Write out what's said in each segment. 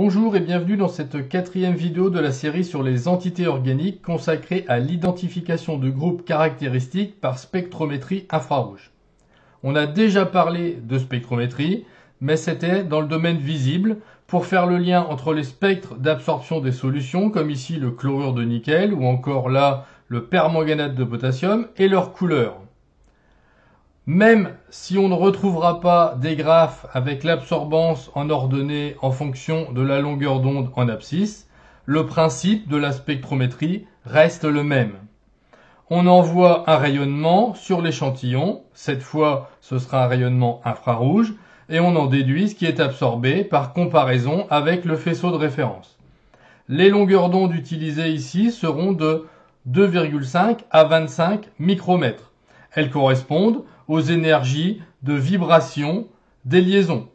Bonjour et bienvenue dans cette quatrième vidéo de la série sur les entités organiques consacrée à l'identification de groupes caractéristiques par spectrométrie infrarouge. On a déjà parlé de spectrométrie, mais c'était dans le domaine visible pour faire le lien entre les spectres d'absorption des solutions, comme ici le chlorure de nickel ou encore là le permanganate de potassium, et leur couleur. Même si on ne retrouvera pas des graphes avec l'absorbance en ordonnée en fonction de la longueur d'onde en abscisse, le principe de la spectrométrie reste le même. On envoie un rayonnement sur l'échantillon, cette fois ce sera un rayonnement infrarouge, et on en déduit ce qui est absorbé par comparaison avec le faisceau de référence. Les longueurs d'onde utilisées ici seront de 2,5 à 25 micromètres. Elles correspondent aux énergies de vibration des liaisons.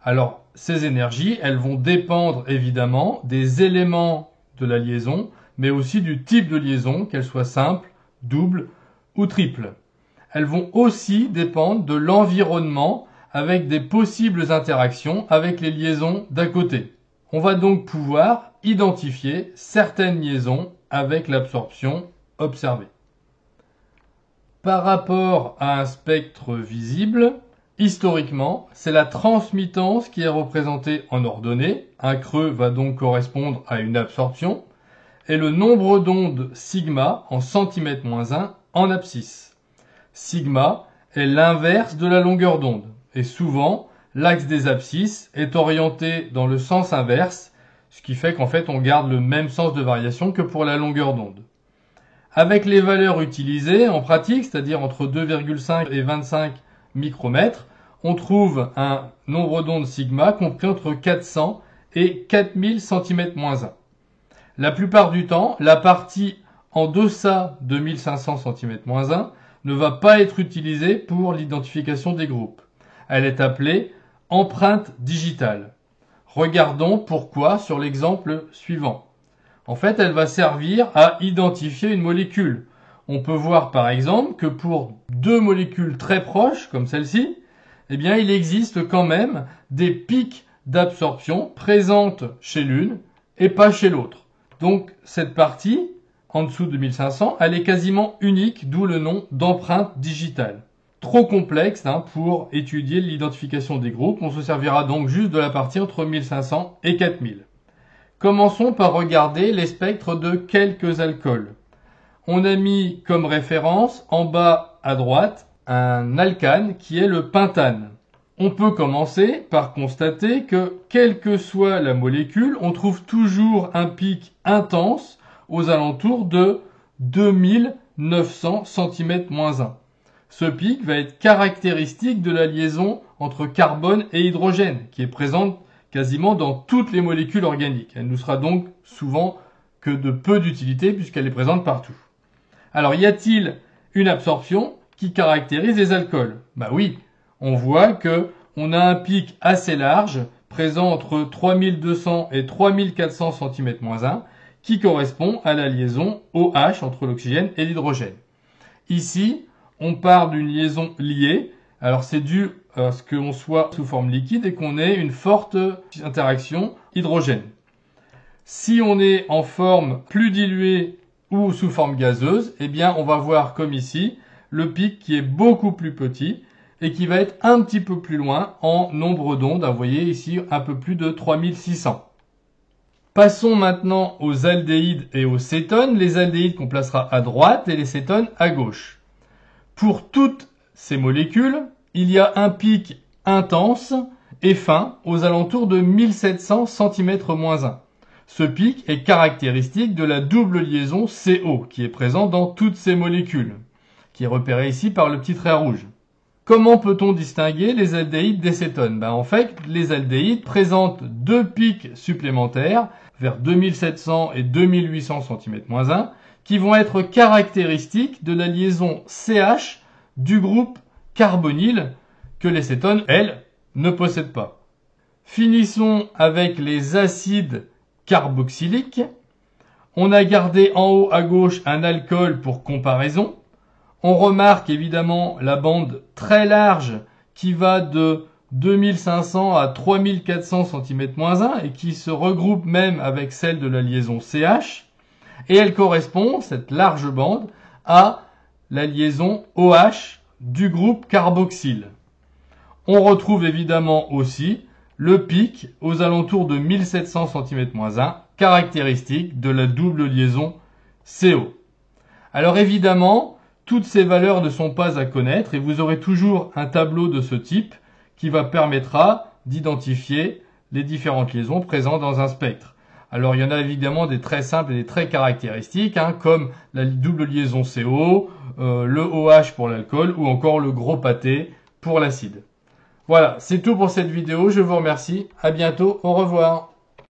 Alors, ces énergies, elles vont dépendre évidemment des éléments de la liaison, mais aussi du type de liaison, qu'elle soit simple, double ou triple. Elles vont aussi dépendre de l'environnement avec des possibles interactions avec les liaisons d'à côté. On va donc pouvoir identifier certaines liaisons avec l'absorption observée. Par rapport à un spectre visible, historiquement, c'est la transmittance qui est représentée en ordonnée. Un creux va donc correspondre à une absorption. Et le nombre d'ondes sigma en cm-1 en abscisse. Sigma est l'inverse de la longueur d'onde. Et souvent, l'axe des abscisses est orienté dans le sens inverse, ce qui fait qu'en fait on garde le même sens de variation que pour la longueur d'onde. Avec les valeurs utilisées en pratique, c'est-à-dire entre 2,5 et 25 micromètres, on trouve un nombre d'ondes sigma compris entre 400 et 4000 cm-1. La plupart du temps, la partie en deçà de 1500 cm-1 ne va pas être utilisée pour l'identification des groupes. Elle est appelée empreinte digitale. Regardons pourquoi sur l'exemple suivant. En fait, elle va servir à identifier une molécule. On peut voir par exemple que pour deux molécules très proches, comme celle-ci, eh bien, il existe quand même des pics d'absorption présentes chez l'une et pas chez l'autre. Donc, cette partie, en dessous de 1500, elle est quasiment unique, d'où le nom d'empreinte digitale. Trop complexe pour étudier l'identification des groupes. On se servira donc juste de la partie entre 1500 et 4000. Commençons par regarder les spectres de quelques alcools. On a mis comme référence, en bas à droite, un alcane qui est le pentane. On peut commencer par constater que, quelle que soit la molécule, on trouve toujours un pic intense aux alentours de 2900 cm-1. Ce pic va être caractéristique de la liaison entre carbone et hydrogène, qui est présente quasiment dans toutes les molécules organiques. Elle nous sera donc souvent que de peu d'utilité puisqu'elle est présente partout. Alors, y a-t-il une absorption qui caractérise les alcools? Bah oui, on voit que on a un pic assez large, présent entre 3200 et 3400 cm-1, qui correspond à la liaison OH entre l'oxygène et l'hydrogène. Ici, on part d'une liaison liée. Alors c'est dû à ce qu'on soit sous forme liquide et qu'on ait une forte interaction hydrogène. Si on est en forme plus diluée ou sous forme gazeuse, eh bien on va voir comme ici le pic qui est beaucoup plus petit et qui va être un petit peu plus loin en nombre d'ondes. Vous voyez ici un peu plus de 3600. Passons maintenant aux aldéhydes et aux cétones. Les aldéhydes qu'on placera à droite et les cétones à gauche. Pour toutes ces molécules, il y a un pic intense et fin aux alentours de 1700 cm-1. Ce pic est caractéristique de la double liaison CO qui est présente dans toutes ces molécules, qui est repérée ici par le petit trait rouge. Comment peut-on distinguer les aldéhydes des cétones? En fait, les aldéhydes présentent deux pics supplémentaires vers 2700 et 2800 cm-1 qui vont être caractéristiques de la liaison CH du groupe carbonyle que les cétones, elles, ne possèdent pas. Finissons avec les acides carboxyliques. On a gardé en haut à gauche un alcool pour comparaison. On remarque évidemment la bande très large qui va de 2500 à 3400 cm-1 et qui se regroupe même avec celle de la liaison CH. Et elle correspond, cette large bande, à la liaison OH du groupe carboxyle. On retrouve évidemment aussi le pic aux alentours de 1700 cm-1, caractéristique de la double liaison CO. Alors évidemment, toutes ces valeurs ne sont pas à connaître et vous aurez toujours un tableau de ce type qui permettra d'identifier les différentes liaisons présentes dans un spectre. Alors il y en a évidemment des très simples et des très caractéristiques, comme la double liaison CO, le OH pour l'alcool ou encore le gros pâté pour l'acide. Voilà, c'est tout pour cette vidéo, je vous remercie, à bientôt, au revoir.